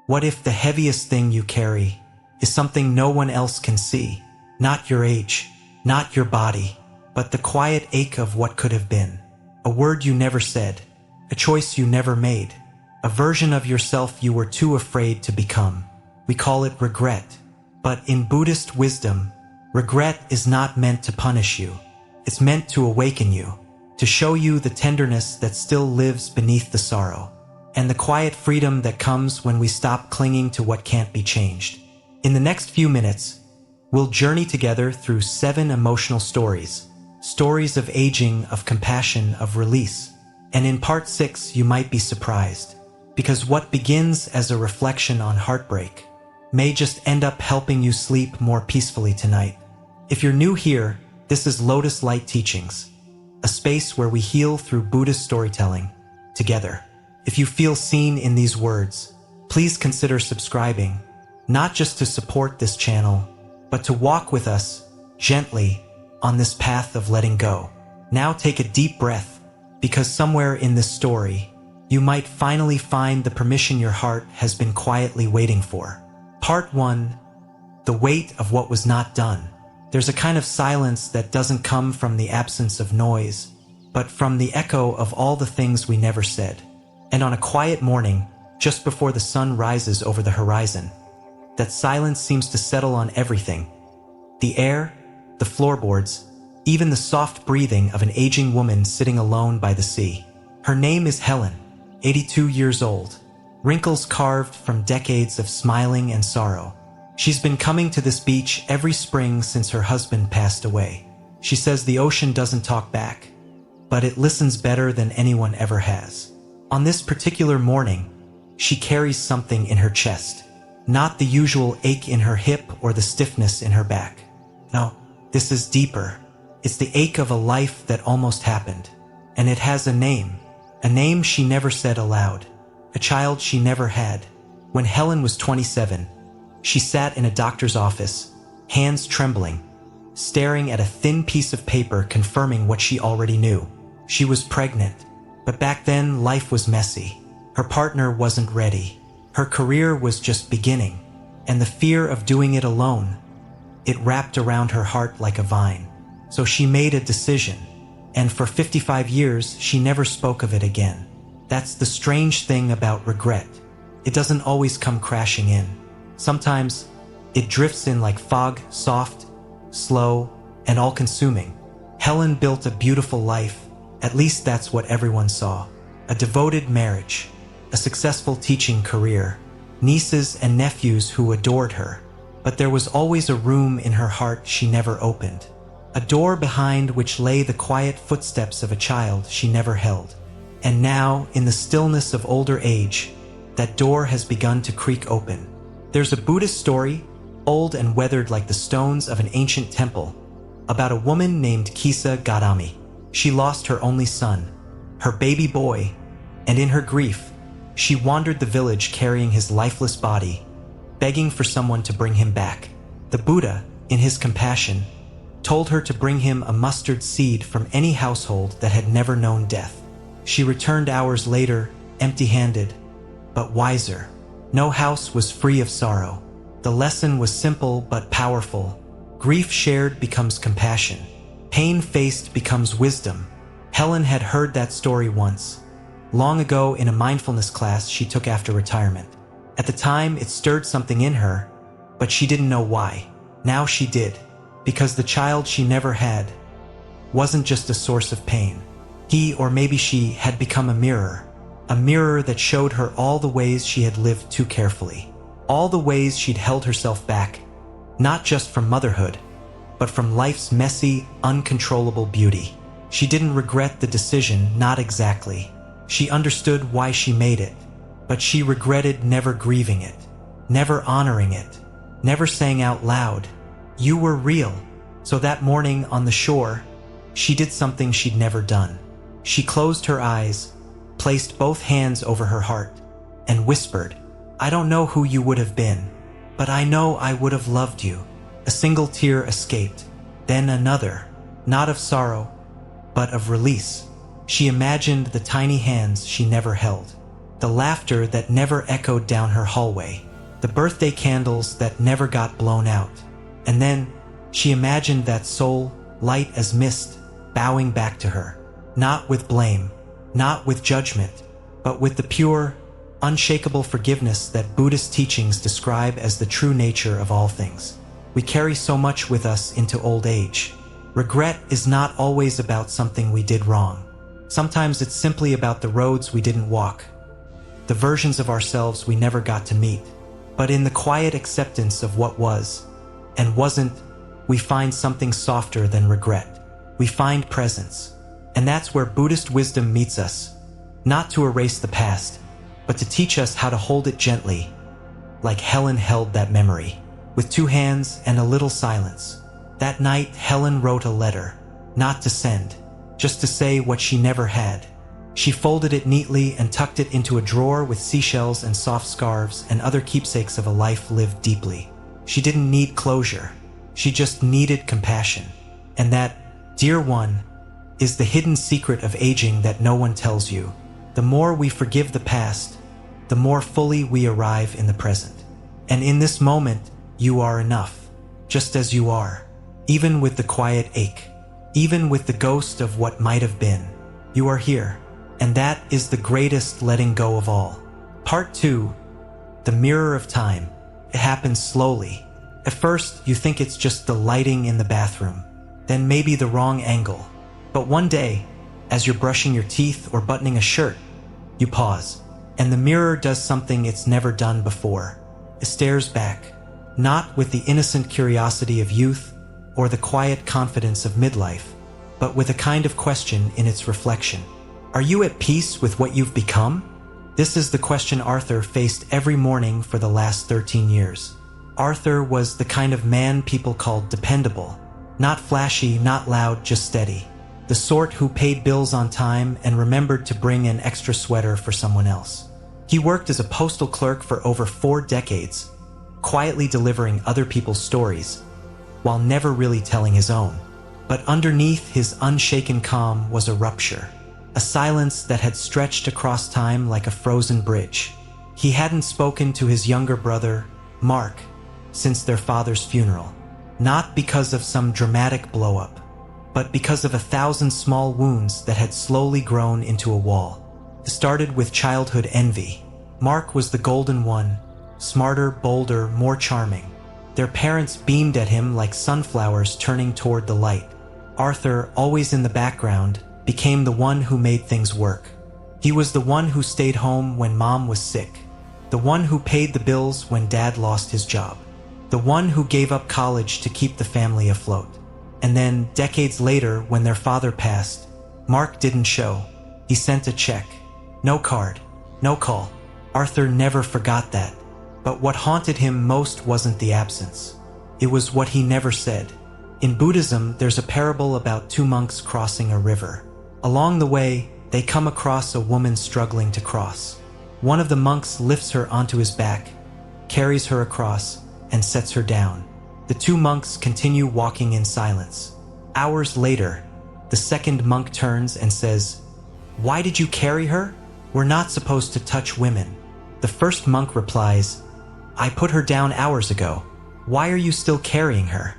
What if the heaviest thing you carry is something no one else can see? Not your age, not your body, but the quiet ache of what could have been. A word you never said, a choice you never made, a version of yourself you were too afraid to become. We call it regret. But in Buddhist wisdom, regret is not meant to punish you. It's meant to awaken you, to show you the tenderness that still lives beneath the sorrow, and the quiet freedom that comes when we stop clinging to what can't be changed. In the next few minutes, we'll journey together through 7 emotional stories. Stories of aging, of compassion, of release. And in part 6, you might be surprised, because what begins as a reflection on heartbreak may just end up helping you sleep more peacefully tonight. If you're new here, this is Lotus Light Teachings, a space where we heal through Buddhist storytelling together. If you feel seen in these words, please consider subscribing, not just to support this channel, but to walk with us gently on this path of letting go. Now take a deep breath, because somewhere in this story, you might finally find the permission your heart has been quietly waiting for. Part 1. The weight of what was not done. There's a kind of silence that doesn't come from the absence of noise, but from the echo of all the things we never said. And on a quiet morning, just before the sun rises over the horizon, that silence seems to settle on everything. The air, the floorboards, even the soft breathing of an aging woman sitting alone by the sea. Her name is Helen, 82 years old, wrinkles carved from decades of smiling and sorrow. She's been coming to this beach every spring since her husband passed away. She says the ocean doesn't talk back, but it listens better than anyone ever has. On this particular morning, she carries something in her chest, not the usual ache in her hip or the stiffness in her back. No, this is deeper. It's the ache of a life that almost happened, and it has a name she never said aloud, a child she never had. When Helen was 27, she sat in a doctor's office, hands trembling, staring at a thin piece of paper confirming what she already knew. She was pregnant, but back then life was messy. Her partner wasn't ready. Her career was just beginning, and the fear of doing it alone, it wrapped around her heart like a vine. So she made a decision, and for 55 years she never spoke of it again. That's the strange thing about regret. It doesn't always come crashing in. Sometimes it drifts in like fog, soft, slow, and all-consuming. Helen built a beautiful life, at least that's what everyone saw. A devoted marriage, a successful teaching career, nieces and nephews who adored her. But there was always a room in her heart she never opened. A door behind which lay the quiet footsteps of a child she never held. And now, in the stillness of older age, that door has begun to creak open. There's a Buddhist story, old and weathered like the stones of an ancient temple, about a woman named Kisa Gadami. She lost her only son, her baby boy, and in her grief, she wandered the village carrying his lifeless body, begging for someone to bring him back. The Buddha, in his compassion, told her to bring him a mustard seed from any household that had never known death. She returned hours later, empty-handed, but wiser. No house was free of sorrow. The lesson was simple but powerful. Grief shared becomes compassion. Pain faced becomes wisdom. Helen had heard that story once, long ago in a mindfulness class she took after retirement. At the time, it stirred something in her, but she didn't know why. Now she did, because the child she never had wasn't just a source of pain. He, or maybe she, had become a mirror that showed her all the ways she had lived too carefully, all the ways she'd held herself back, not just from motherhood, but from life's messy, uncontrollable beauty. She didn't regret the decision, not exactly. She understood why she made it, but she regretted never grieving it, never honoring it, never saying out loud, "You were real." So that morning on the shore, she did something she'd never done. She closed her eyes, placed both hands over her heart, and whispered, "I don't know who you would have been, but I know I would have loved you." A single tear escaped, then another, not of sorrow, but of release. She imagined the tiny hands she never held, the laughter that never echoed down her hallway, the birthday candles that never got blown out. And then she imagined that soul, light as mist, bowing back to her, not with blame, not with judgment, but with the pure, unshakable forgiveness that Buddhist teachings describe as the true nature of all things. We carry so much with us into old age. Regret is not always about something we did wrong. Sometimes it's simply about the roads we didn't walk, the versions of ourselves we never got to meet. But in the quiet acceptance of what was and wasn't, we find something softer than regret. We find presence. And that's where Buddhist wisdom meets us, not to erase the past, but to teach us how to hold it gently, like Helen held that memory, with 2 hands and a little silence. That night, Helen wrote a letter, not to send, just to say what she never had. She folded it neatly and tucked it into a drawer with seashells and soft scarves and other keepsakes of a life lived deeply. She didn't need closure. She just needed compassion. And that, dear one, is the hidden secret of aging that no one tells you. The more we forgive the past, the more fully we arrive in the present. And in this moment, you are enough, just as you are. Even with the quiet ache, even with the ghost of what might have been, you are here. And that is the greatest letting go of all. Part 2, the mirror of time. It happens slowly. At first, you think it's just the lighting in the bathroom, then maybe the wrong angle. But one day, as you're brushing your teeth or buttoning a shirt, you pause, and the mirror does something it's never done before. It stares back, not with the innocent curiosity of youth or the quiet confidence of midlife, but with a kind of question in its reflection. Are you at peace with what you've become? This is the question Arthur faced every morning for the last 13 years. Arthur was the kind of man people called dependable. Not flashy, not loud, just steady. The sort who paid bills on time and remembered to bring an extra sweater for someone else. He worked as a postal clerk for over 4 decades, quietly delivering other people's stories, while never really telling his own. But underneath his unshaken calm was a rupture, a silence that had stretched across time like a frozen bridge. He hadn't spoken to his younger brother, Mark, since their father's funeral, not because of some dramatic blow-up, but because of 1,000 small wounds that had slowly grown into a wall. It started with childhood envy. Mark was the golden one, smarter, bolder, more charming. Their parents beamed at him like sunflowers turning toward the light. Arthur, always in the background, became the one who made things work. He was the one who stayed home when mom was sick, the one who paid the bills when dad lost his job, the one who gave up college to keep the family afloat. And then, decades later, when their father passed, Mark didn't show. He sent a check. No card, no call. Arthur never forgot that. But what haunted him most wasn't the absence. It was what he never said. In Buddhism, there's a parable about 2 monks crossing a river. Along the way, they come across a woman struggling to cross. One of the monks lifts her onto his back, carries her across, and sets her down. The 2 monks continue walking in silence. Hours later, the second monk turns and says, "Why did you carry her? We're not supposed to touch women." The first monk replies, "I put her down hours ago. Why are you still carrying her?"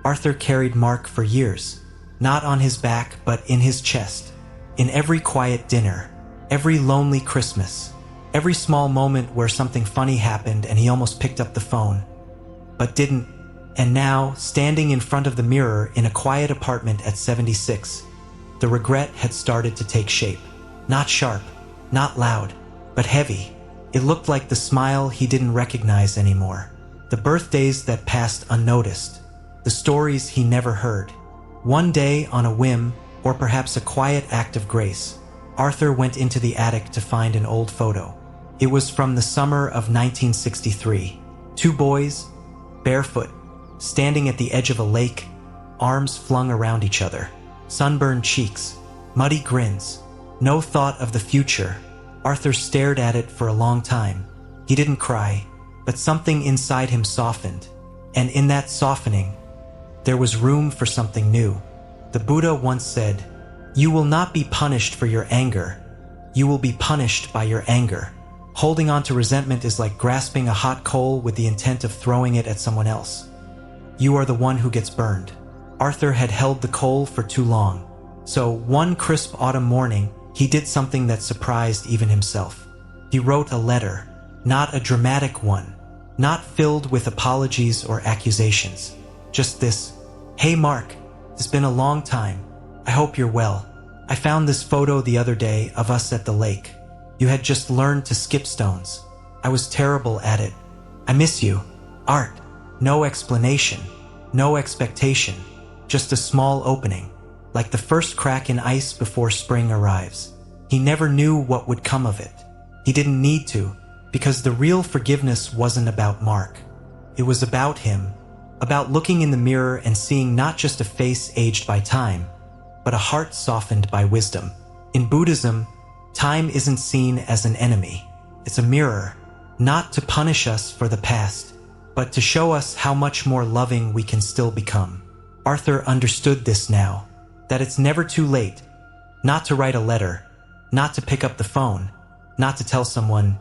Arthur carried Mark for years, not on his back but in his chest. In every quiet dinner, every lonely Christmas, every small moment where something funny happened and he almost picked up the phone, but didn't. And now, standing in front of the mirror in a quiet apartment at 76, the regret had started to take shape. Not sharp, not loud, but heavy. It looked like the smile he didn't recognize anymore. The birthdays that passed unnoticed. The stories he never heard. One day, on a whim, or perhaps a quiet act of grace, Arthur went into the attic to find an old photo. It was from the summer of 1963. 2 boys, barefoot, standing at the edge of a lake, arms flung around each other, sunburned cheeks, muddy grins, no thought of the future. Arthur stared at it for a long time. He didn't cry, but something inside him softened, and in that softening, there was room for something new. The Buddha once said, "You will not be punished for your anger. You will be punished by your anger." Holding on to resentment is like grasping a hot coal with the intent of throwing it at someone else. You are the one who gets burned. Arthur had held the coal for too long. So one crisp autumn morning, he did something that surprised even himself. He wrote a letter, not a dramatic one, not filled with apologies or accusations. Just this: "Hey Mark, it's been a long time. I hope you're well. I found this photo the other day of us at the lake. You had just learned to skip stones. I was terrible at it. I miss you. Art." No explanation, no expectation, just a small opening, like the first crack in ice before spring arrives. He never knew what would come of it. He didn't need to, because the real forgiveness wasn't about Mark. It was about him, about looking in the mirror and seeing not just a face aged by time, but a heart softened by wisdom. In Buddhism, time isn't seen as an enemy. It's a mirror, not to punish us for the past, but to show us how much more loving we can still become. Arthur understood this now, that it's never too late, not to write a letter, not to pick up the phone, not to tell someone,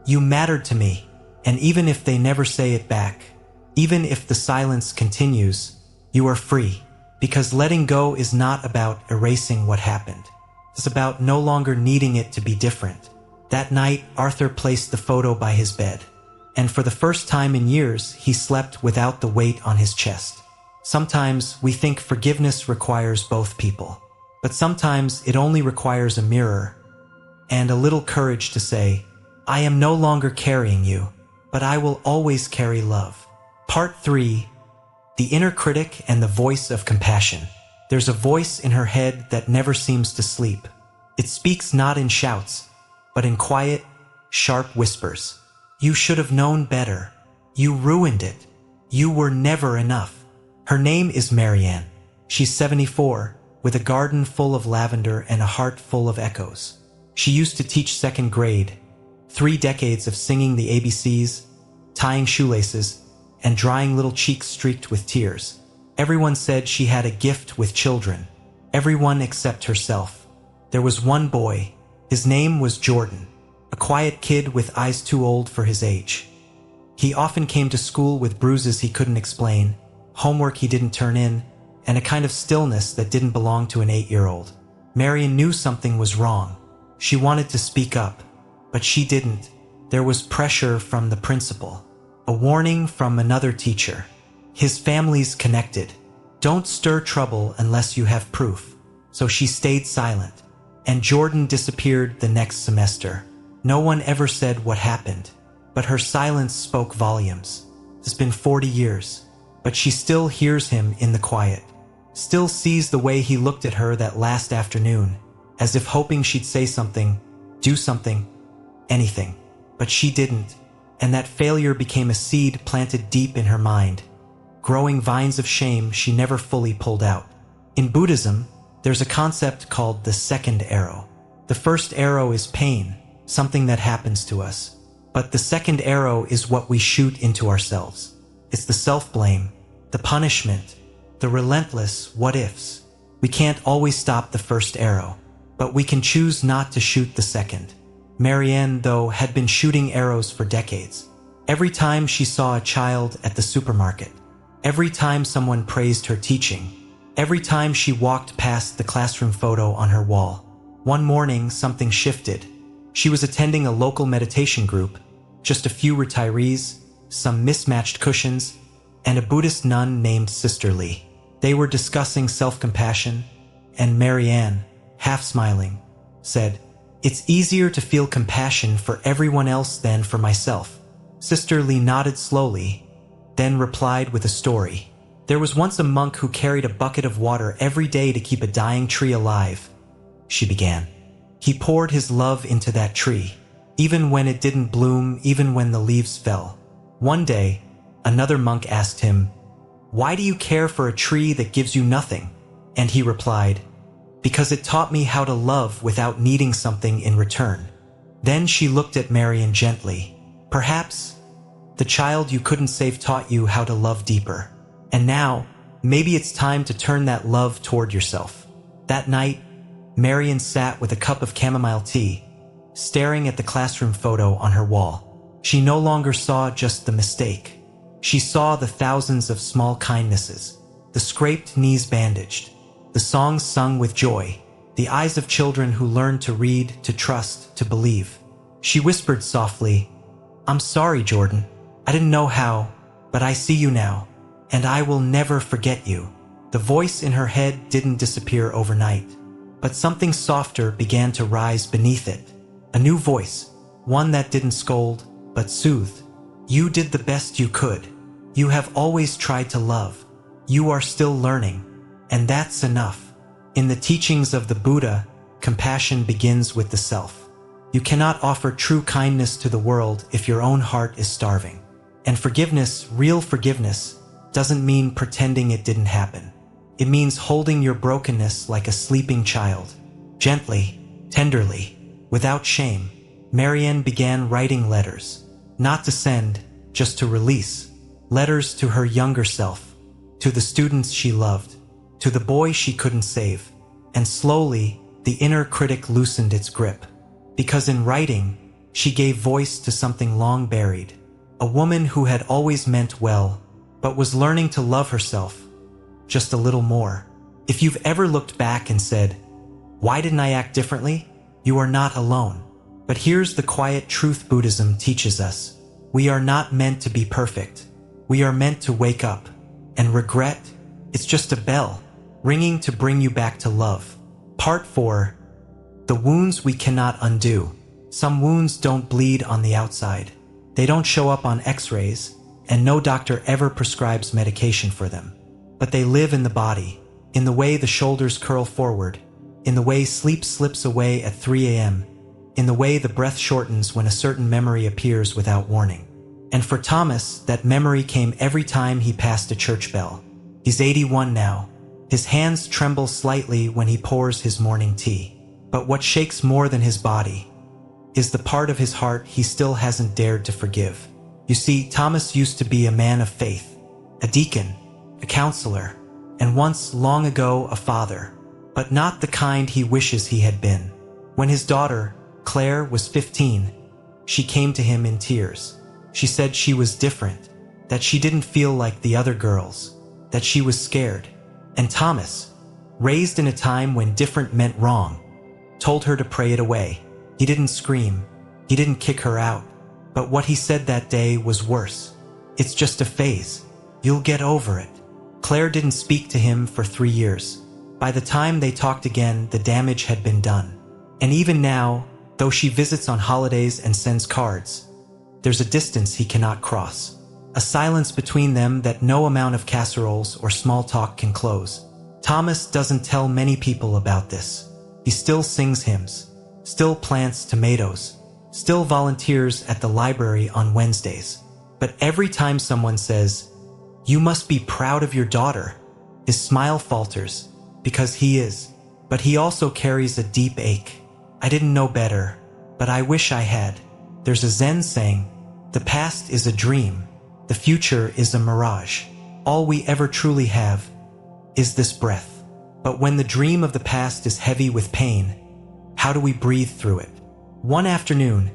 "You mattered to me," and even if they never say it back, even if the silence continues, you are free, because letting go is not about erasing what happened. It's about no longer needing it to be different. That night, Arthur placed the photo by his bed, and for the first time in years, he slept without the weight on his chest. Sometimes we think forgiveness requires both people, but sometimes it only requires a mirror and a little courage to say, "I am no longer carrying you, but I will always carry love." Part 3. The Inner Critic and the Voice of Compassion. There's a voice in her head that never seems to sleep. It speaks not in shouts, but in quiet, sharp whispers. "You should have known better. You ruined it. You were never enough." Her name is Marianne. She's 74, with a garden full of lavender and a heart full of echoes. She used to teach second grade, 3 decades of singing the ABCs, tying shoelaces, and drying little cheeks streaked with tears. Everyone said she had a gift with children. Everyone except herself. There was one boy. His name was Jordan, a quiet kid with eyes too old for his age. He often came to school with bruises he couldn't explain, homework he didn't turn in, and a kind of stillness that didn't belong to an 8-year-old. Marian knew something was wrong. She wanted to speak up, but she didn't. There was pressure from the principal, a warning from another teacher. His family's connected. Don't stir trouble unless you have proof. So she stayed silent, and Jordan disappeared the next semester. No one ever said what happened, but her silence spoke volumes. It's been 40 years, but she still hears him in the quiet, still sees the way he looked at her that last afternoon, as if hoping she'd say something, do something, anything. But she didn't, and that failure became a seed planted deep in her mind, growing vines of shame she never fully pulled out. In Buddhism, there's a concept called the second arrow. The first arrow is pain, something that happens to us. But the second arrow is what we shoot into ourselves. It's the self-blame, the punishment, the relentless what-ifs. We can't always stop the first arrow, but we can choose not to shoot the second. Marianne, though, had been shooting arrows for decades. Every time she saw a child at the supermarket, every time someone praised her teaching, every time she walked past the classroom photo on her wall. One morning, something shifted. She was attending a local meditation group, just a few retirees, some mismatched cushions, and a Buddhist nun named Sister Lee. They were discussing self-compassion, and Marianne, half smiling, said, "It's easier to feel compassion for everyone else than for myself." Sister Lee nodded slowly, then replied with a story. "There was once a monk who carried a bucket of water every day to keep a dying tree alive," she began. "He poured his love into that tree, even when it didn't bloom, even when the leaves fell. One day, another monk asked him, 'Why do you care for a tree that gives you nothing?' And he replied, 'Because it taught me how to love without needing something in return.'" Then she looked at Marian gently. "Perhaps the child you couldn't save taught you how to love deeper. And now, maybe it's time to turn that love toward yourself." That night, Marian sat with a cup of chamomile tea, staring at the classroom photo on her wall. She no longer saw just the mistake. She saw the thousands of small kindnesses, the scraped knees bandaged, the songs sung with joy, the eyes of children who learned to read, to trust, to believe. She whispered softly, "I'm sorry, Jordan. I didn't know how, but I see you now, and I will never forget you." The voice in her head didn't disappear overnight, but something softer began to rise beneath it. A new voice, one that didn't scold, but soothed. "You did the best you could. You have always tried to love. You are still learning, and that's enough." In the teachings of the Buddha, compassion begins with the self. You cannot offer true kindness to the world if your own heart is starving. And forgiveness, real forgiveness, doesn't mean pretending it didn't happen. It means holding your brokenness like a sleeping child, gently, tenderly, without shame. Marianne began writing letters, not to send, just to release. Letters to her younger self, to the students she loved, to the boy she couldn't save. And slowly, the inner critic loosened its grip. Because in writing, she gave voice to something long buried. A woman who had always meant well, but was learning to love herself just a little more. If you've ever looked back and said, "Why didn't I act differently?" you are not alone. But here's the quiet truth Buddhism teaches us. We are not meant to be perfect. We are meant to wake up. And regret, it's just a bell, ringing to bring you back to love. Part 4. The wounds we cannot undo. Some wounds don't bleed on the outside. They don't show up on x-rays, and no doctor ever prescribes medication for them. But they live in the body, in the way the shoulders curl forward, in the way sleep slips away at 3 a.m., in the way the breath shortens when a certain memory appears without warning. And for Thomas, that memory came every time he passed a church bell. He's 81 now. His hands tremble slightly when he pours his morning tea. But what shakes more than his body is the part of his heart he still hasn't dared to forgive. You see, Thomas used to be a man of faith, a deacon, a counselor, and once, long ago, a father, but not the kind he wishes he had been. When his daughter, Claire, was 15, she came to him in tears. She said she was different, that she didn't feel like the other girls, that she was scared. And Thomas, raised in a time when different meant wrong, told her to pray it away. He didn't scream, he didn't kick her out, but what he said that day was worse. "It's just a phase. You'll get over it." Claire didn't speak to him for 3 years. By the time they talked again, the damage had been done. And even now, though she visits on holidays and sends cards, there's a distance he cannot cross. A silence between them that no amount of casseroles or small talk can close. Thomas doesn't tell many people about this. He still sings hymns, still plants tomatoes, still volunteers at the library on Wednesdays. But every time someone says, "You must be proud of your daughter," his smile falters, because he is. But he also carries a deep ache. "I didn't know better, but I wish I had." There's a Zen saying, "The past is a dream, the future is a mirage. All we ever truly have is this breath." But when the dream of the past is heavy with pain, how do we breathe through it? One afternoon,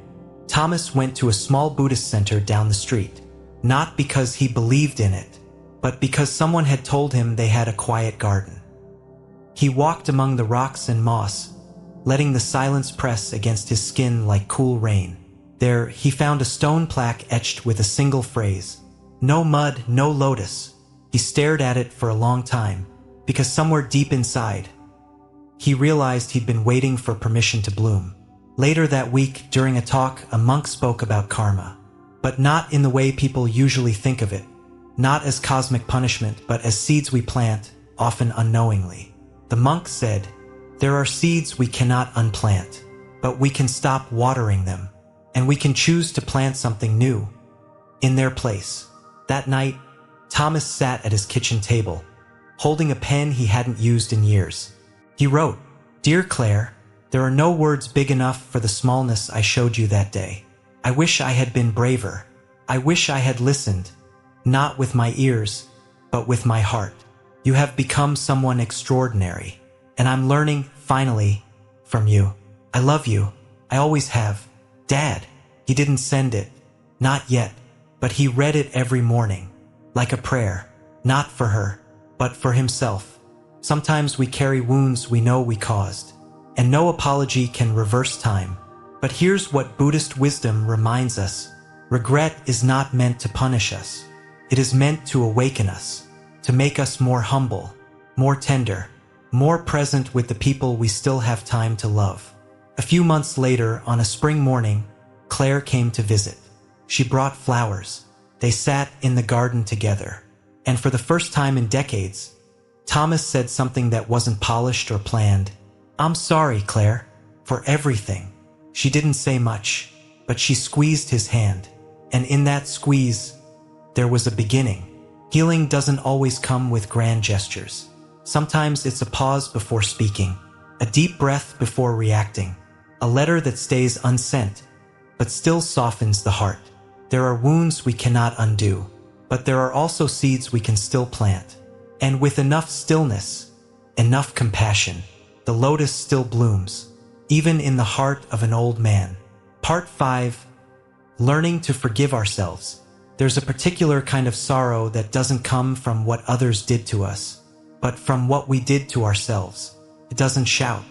Thomas went to a small Buddhist center down the street, not because he believed in it, but because someone had told him they had a quiet garden. He walked among the rocks and moss, letting the silence press against his skin like cool rain. There, he found a stone plaque etched with a single phrase, "No mud, no lotus." He stared at it for a long time, because somewhere deep inside, he realized he'd been waiting for permission to bloom. Later that week, during a talk, a monk spoke about karma, but not in the way people usually think of it. Not as cosmic punishment, but as seeds we plant, often unknowingly. The monk said, "There are seeds we cannot unplant, but we can stop watering them, and we can choose to plant something new in their place." That night, Thomas sat at his kitchen table, holding a pen he hadn't used in years. He wrote, "Dear Claire, there are no words big enough for the smallness I showed you that day. I wish I had been braver. I wish I had listened, not with my ears, but with my heart. You have become someone extraordinary, and I'm learning, finally, from you. I love you. I always have. Dad, he didn't send it. Not yet. But he read it every morning. Like a prayer. Not for her, but for himself. Sometimes we carry wounds we know we caused. And no apology can reverse time. But here's what Buddhist wisdom reminds us. Regret is not meant to punish us. It is meant to awaken us. To make us more humble, more tender, more present with the people we still have time to love. A few months later, on a spring morning, Claire came to visit. She brought flowers. They sat in the garden together. And for the first time in decades, Thomas said something that wasn't polished or planned. I'm sorry, Claire, for everything. She didn't say much, but she squeezed his hand. And in that squeeze, there was a beginning. Healing doesn't always come with grand gestures. Sometimes it's a pause before speaking, a deep breath before reacting, a letter that stays unsent, but still softens the heart. There are wounds we cannot undo, but there are also seeds we can still plant. And with enough stillness, enough compassion, the lotus still blooms, even in the heart of an old man. Part 5. Learning to forgive ourselves. There's a particular kind of sorrow that doesn't come from what others did to us, but from what we did to ourselves. It doesn't shout.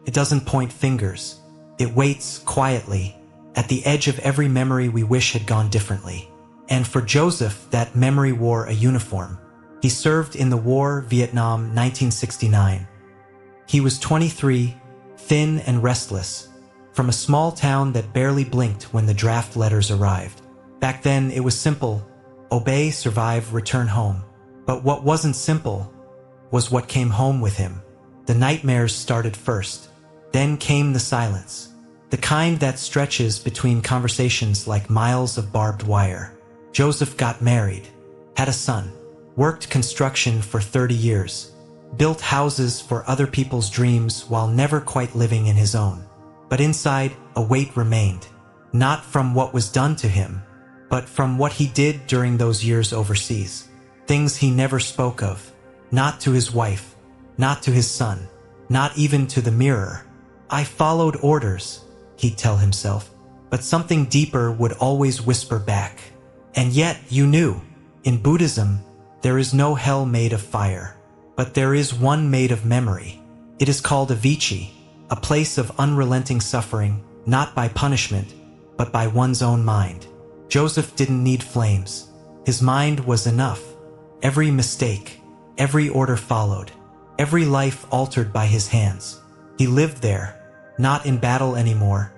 It doesn't point fingers. It waits quietly at the edge of every memory we wish had gone differently. And for Joseph, that memory wore a uniform. He served in the war, Vietnam, 1969. He was 23, thin and restless, from a small town that barely blinked when the draft letters arrived. Back then, it was simple: obey, survive, return home. But what wasn't simple was what came home with him. The nightmares started first. Then came the silence, the kind that stretches between conversations like miles of barbed wire. Joseph got married, had a son, worked construction for 30 years, built houses for other people's dreams while never quite living in his own. But inside, a weight remained, not from what was done to him, but from what he did during those years overseas. Things he never spoke of. Not to his wife, not to his son, not even to the mirror. I followed orders, he'd tell himself, but something deeper would always whisper back. And yet, you knew, in Buddhism, there is no hell made of fire, but there is one made of memory. It is called a vici, a place of unrelenting suffering, not by punishment, but by one's own mind. Joseph didn't need flames. His mind was enough. Every mistake, every order followed, every life altered by his hands. He lived there, not in battle anymore,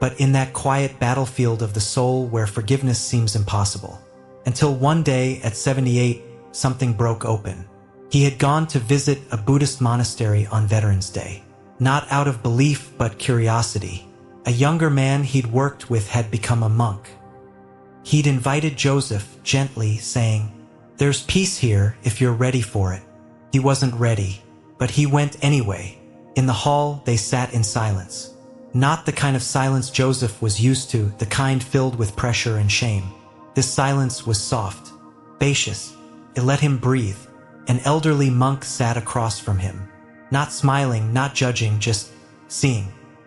but in that quiet battlefield of the soul where forgiveness seems impossible. Until one day at 78, something broke open. He had gone to visit a Buddhist monastery on Veterans Day. Not out of belief, but curiosity. A younger man he'd worked with had become a monk. He'd invited Joseph gently, saying, "There's peace here if you're ready for it." He wasn't ready, but he went anyway. In the hall, they sat in silence. Not the kind of silence Joseph was used to, the kind filled with pressure and shame. This silence was soft, spacious. It let him breathe. An elderly monk sat across from him, not smiling, not judging, just seeing.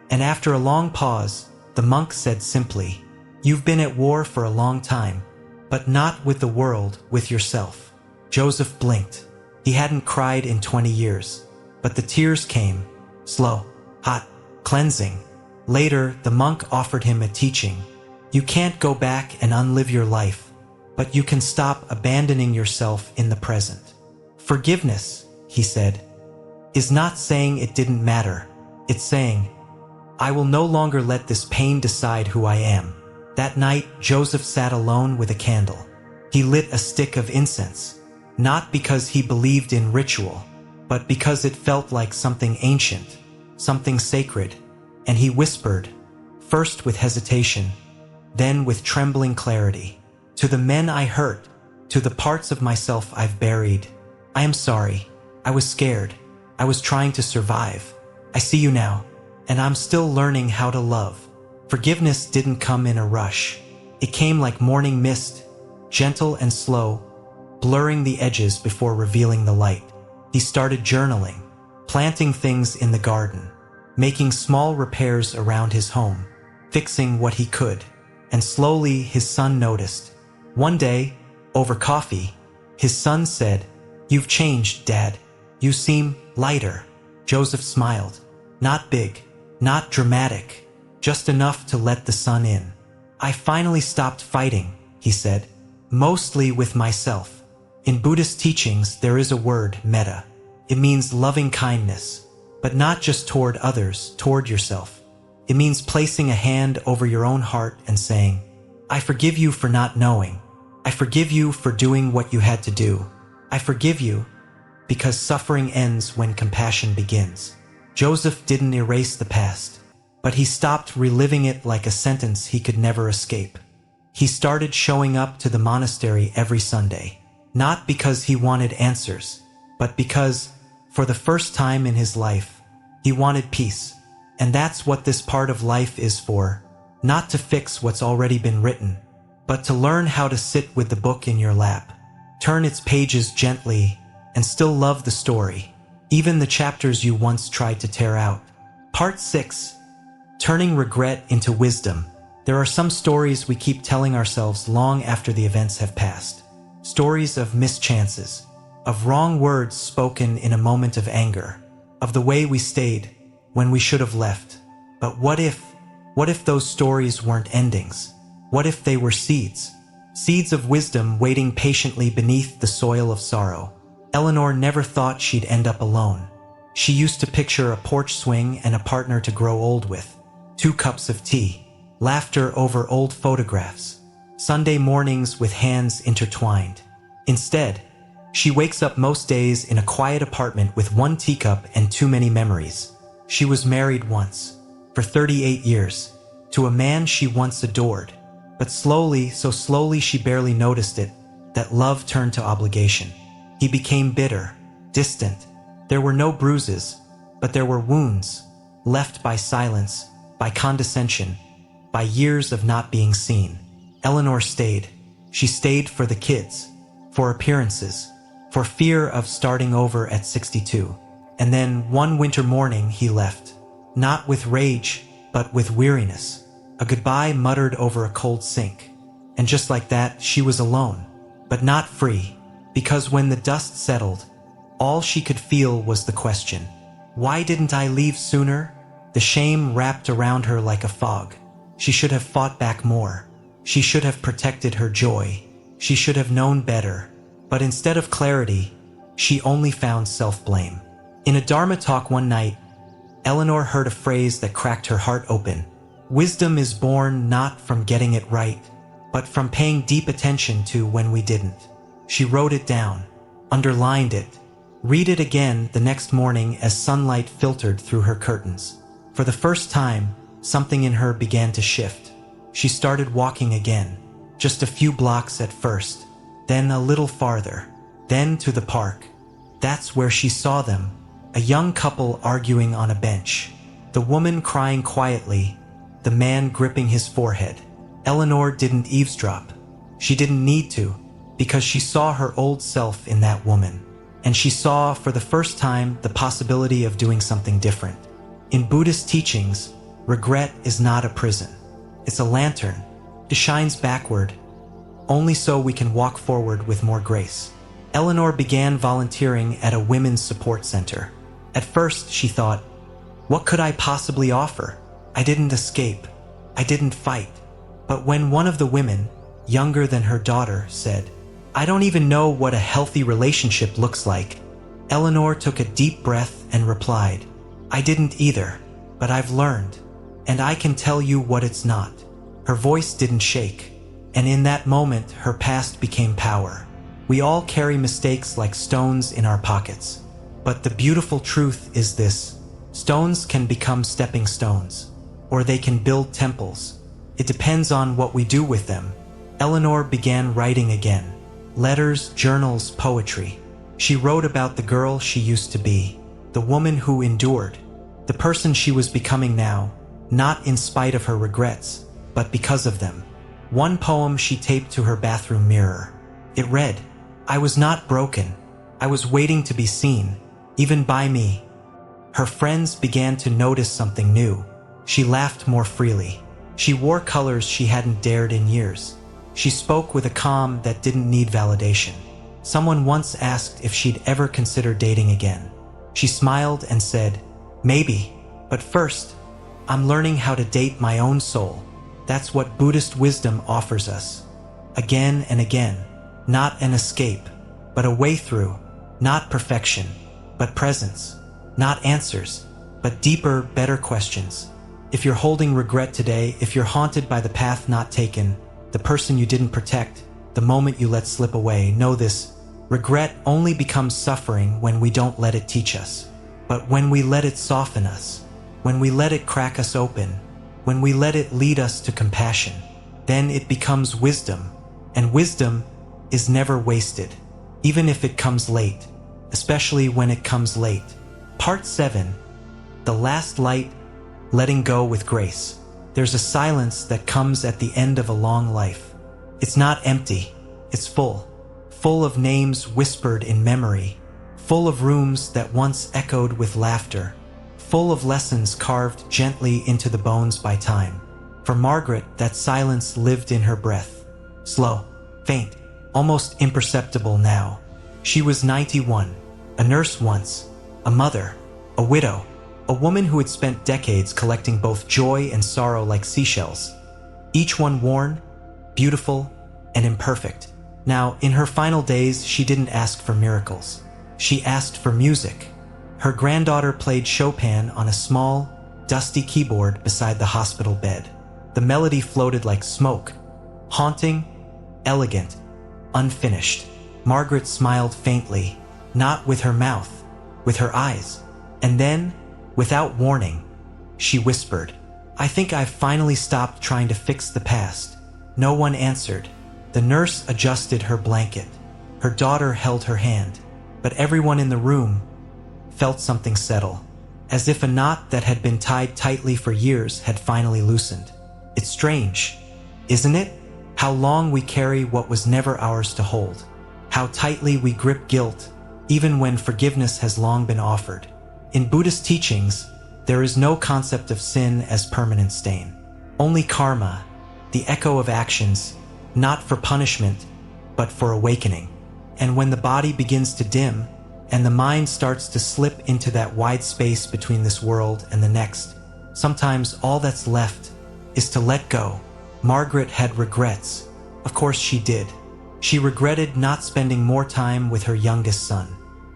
And after a long pause, the monk said simply, "You've been at war for a long time, but not with the world, with yourself." Joseph blinked. He hadn't cried in 20 years, but the tears came, slow, hot, cleansing. Later, the monk offered him a teaching. You can't go back and unlive your life, but you can stop abandoning yourself in the present. Forgiveness, he said, is not saying it didn't matter. It's saying, I will no longer let this pain decide who I am. That night, Joseph sat alone with a candle. He lit a stick of incense, not because he believed in ritual, but because it felt like something ancient, something sacred. And he whispered, first with hesitation, then with trembling clarity, "To the men I hurt, to the parts of myself I've buried, I am sorry. I was scared. I was trying to survive. I see you now, and I'm still learning how to love." Forgiveness didn't come in a rush. It came like morning mist, gentle and slow, blurring the edges before revealing the light. He started journaling, planting things in the garden, making small repairs around his home, fixing what he could. And slowly his son noticed. One day, over coffee, his son said, "You've changed, Dad. You seem lighter." Joseph smiled. Not big, not dramatic, just enough to let the sun in. "I finally stopped fighting," he said, "mostly with myself." In Buddhist teachings, there is a word, metta. It means loving kindness, but not just toward others, toward yourself. It means placing a hand over your own heart and saying, "I forgive you for not knowing. I forgive you for doing what you had to do. I forgive you," because suffering ends when compassion begins. Joseph didn't erase the past, but he stopped reliving it like a sentence he could never escape. He started showing up to the monastery every Sunday, not because he wanted answers, but because, for the first time in his life, he wanted peace. And that's what this part of life is for, not to fix what's already been written, but to learn how to sit with the book in your lap, turn its pages gently, and still love the story, even the chapters you once tried to tear out. Part 6. Turning regret into wisdom. There are some stories we keep telling ourselves long after the events have passed. Stories of mischances, of wrong words spoken in a moment of anger, of the way we stayed when we should have left. But what if those stories weren't endings? What if they were seeds? Seeds of wisdom waiting patiently beneath the soil of sorrow. Eleanor never thought she'd end up alone. She used to picture a porch swing and a partner to grow old with, 2 cups of tea, laughter over old photographs, Sunday mornings with hands intertwined. Instead, she wakes up most days in a quiet apartment with 1 teacup and too many memories. She was married once, for 38 years, to a man she once adored. But slowly, so slowly she barely noticed it, that love turned to obligation. He became bitter, distant. There were no bruises, but there were wounds, left by silence, by condescension, by years of not being seen. Eleanor stayed. She stayed for the kids, for appearances, for fear of starting over at 62. And then one winter morning he left, not with rage, but with weariness. A goodbye muttered over a cold sink. And just like that, she was alone, but not free, because when the dust settled, all she could feel was the question, why didn't I leave sooner? The shame wrapped around her like a fog. She should have fought back more. She should have protected her joy. She should have known better. But instead of clarity, she only found self-blame. In a Dharma talk one night, Eleanor heard a phrase that cracked her heart open. Wisdom is born not from getting it right, but from paying deep attention to when we didn't. She wrote it down, underlined it, read it again the next morning as sunlight filtered through her curtains. For the first time, something in her began to shift. She started walking again, just a few blocks at first, then a little farther, then to the park. That's where she saw them, a young couple arguing on a bench, the woman crying quietly, the man gripping his forehead. Eleanor didn't eavesdrop. She didn't need to, because she saw her old self in that woman, and she saw for the first time the possibility of doing something different. In Buddhist teachings, regret is not a prison. It's a lantern. It shines backward, only so we can walk forward with more grace. Eleanor began volunteering at a women's support center. At first, she thought, what could I possibly offer? I didn't escape. I didn't fight. But when one of the women, younger than her daughter, said, I don't even know what a healthy relationship looks like, Eleanor took a deep breath and replied, I didn't either, but I've learned, and I can tell you what it's not. Her voice didn't shake, and in that moment her past became power. We all carry mistakes like stones in our pockets. But the beautiful truth is this: stones can become stepping stones, or they can build temples. It depends on what we do with them. Eleanor began writing again. Letters, journals, poetry. She wrote about the girl she used to be, the woman who endured, the person she was becoming now, not in spite of her regrets, but because of them. One poem she taped to her bathroom mirror. It read, I was not broken. I was waiting to be seen, even by me. Her friends began to notice something new. She laughed more freely. She wore colors she hadn't dared in years. She spoke with a calm that didn't need validation. Someone once asked if she'd ever consider dating again. She smiled and said, "Maybe, but first, I'm learning how to date my own soul." That's what Buddhist wisdom offers us. Again and again, not an escape, but a way through, not perfection, but presence, not answers, but deeper, better questions. If you're holding regret today, if you're haunted by the path not taken, the person you didn't protect, the moment you let slip away, know this: regret only becomes suffering when we don't let it teach us. But when we let it soften us, when we let it crack us open, when we let it lead us to compassion, then it becomes wisdom. And wisdom is never wasted, even if it comes late, especially when it comes late. Part 7. The Last Light, Letting Go with Grace. There's a silence that comes at the end of a long life. It's not empty, it's full. Full of names whispered in memory, full of rooms that once echoed with laughter, full of lessons carved gently into the bones by time. For Margaret, that silence lived in her breath. Slow, faint, almost imperceptible now. She was 91, a nurse once, a mother, a widow, a woman who had spent decades collecting both joy and sorrow like seashells, each one worn, beautiful, and imperfect. Now, in her final days, she didn't ask for miracles. She asked for music. Her granddaughter played Chopin on a small, dusty keyboard beside the hospital bed. The melody floated like smoke, haunting, elegant, unfinished. Margaret smiled faintly, not with her mouth, with her eyes. And then, without warning, she whispered, "I think I've finally stopped trying to fix the past." No one answered. The nurse adjusted her blanket. Her daughter held her hand. But everyone in the room felt something settle, as if a knot that had been tied tightly for years had finally loosened. It's strange, isn't it? How long we carry what was never ours to hold. How tightly we grip guilt, even when forgiveness has long been offered. In Buddhist teachings, there is no concept of sin as permanent stain. Only karma, the echo of actions, not for punishment, but for awakening. And when the body begins to dim, and the mind starts to slip into that wide space between this world and the next, sometimes all that's left is to let go. Margaret had regrets. Of course she did. She regretted not spending more time with her youngest son.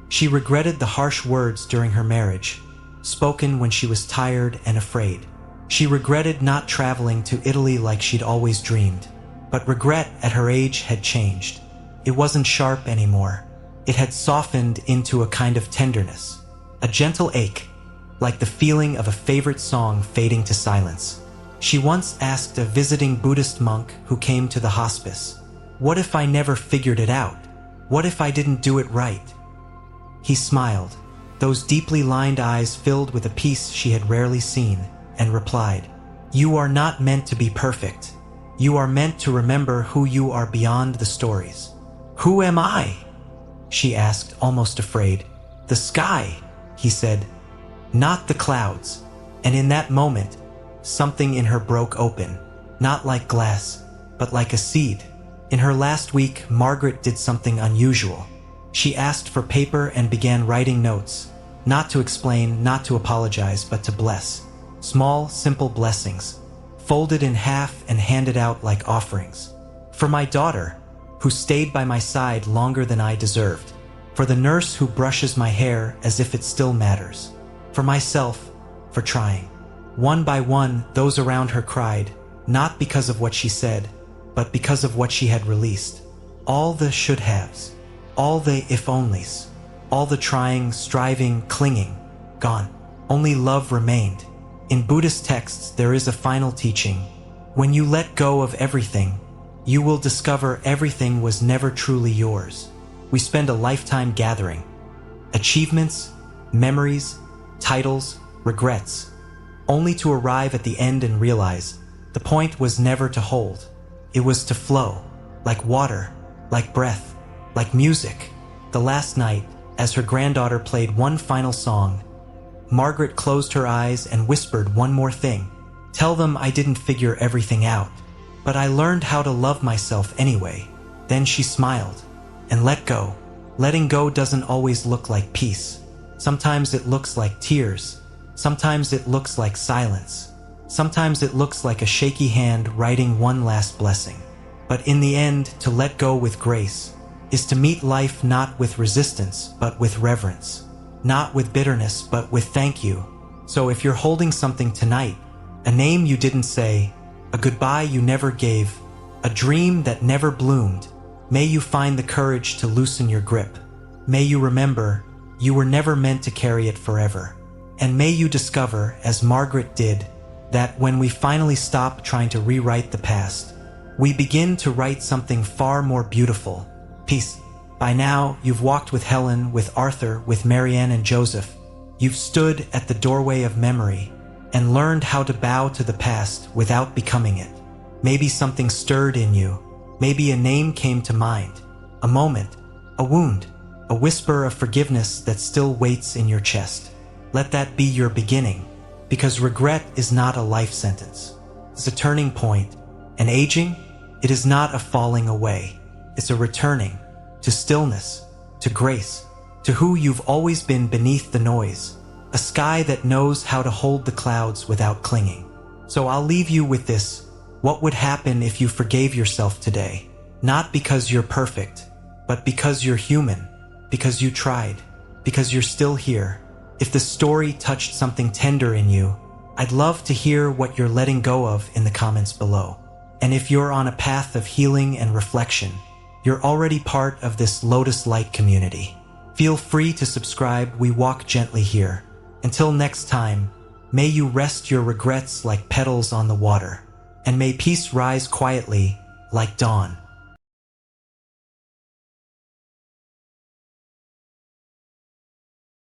She regretted the harsh words during her marriage, spoken when she was tired and afraid. She regretted not traveling to Italy like she'd always dreamed. But regret at her age had changed. It wasn't sharp anymore. It had softened into a kind of tenderness, a gentle ache, like the feeling of a favorite song fading to silence. She once asked a visiting Buddhist monk who came to the hospice, "What if I never figured it out? What if I didn't do it right?" He smiled, those deeply lined eyes filled with a peace she had rarely seen, and replied, "You are not meant to be perfect. You are meant to remember who you are beyond the stories." "Who am I?" she asked, almost afraid. "The sky," he said, "not the clouds." And in that moment, something in her broke open, not like glass, but like a seed. In her last week, Margaret did something unusual. She asked for paper and began writing notes, not to explain, not to apologize, but to bless. Small, simple blessings, folded in half and handed out like offerings. For my daughter, who stayed by my side longer than I deserved. For the nurse who brushes my hair as if it still matters. For myself, for trying. One by one, those around her cried, not because of what she said, but because of what she had released. All the should-haves, all the if-onlys, all the trying, striving, clinging, gone. Only love remained. In Buddhist texts, there is a final teaching. When you let go of everything, you will discover everything was never truly yours. We spend a lifetime gathering achievements, memories, titles, regrets, only to arrive at the end and realize the point was never to hold. It was to flow, like water, like breath, like music. The last night, as her granddaughter played one final song, Margaret closed her eyes and whispered one more thing. Tell them I didn't figure everything out, but I learned how to love myself anyway. Then she smiled and let go. Letting go doesn't always look like peace. Sometimes it looks like tears. Sometimes it looks like silence. Sometimes it looks like a shaky hand writing one last blessing. But in the end, to let go with grace is to meet life not with resistance, but with reverence. Not with bitterness, but with thank you. So if you're holding something tonight, a name you didn't say, a goodbye you never gave, a dream that never bloomed, may you find the courage to loosen your grip. May you remember, you were never meant to carry it forever. And may you discover, as Margaret did, that when we finally stop trying to rewrite the past, we begin to write something far more beautiful. Peace. By now, you've walked with Helen, with Arthur, with Marianne and Joseph. You've stood at the doorway of memory and learned how to bow to the past without becoming it. Maybe something stirred in you. Maybe a name came to mind, a moment, a wound, a whisper of forgiveness that still waits in your chest. Let that be your beginning, because regret is not a life sentence. It's a turning point, and aging, it is not a falling away. It's a returning to stillness, to grace, to who you've always been beneath the noise, a sky that knows how to hold the clouds without clinging. So I'll leave you with this. What would happen if you forgave yourself today? Not because you're perfect, but because you're human, because you tried, because you're still here. If the story touched something tender in you, I'd love to hear what you're letting go of in the comments below. And if you're on a path of healing and reflection, you're already part of this Lotus Light community. Feel free to subscribe. We walk gently here. Until next time, may you rest your regrets like petals on the water, and may peace rise quietly like dawn.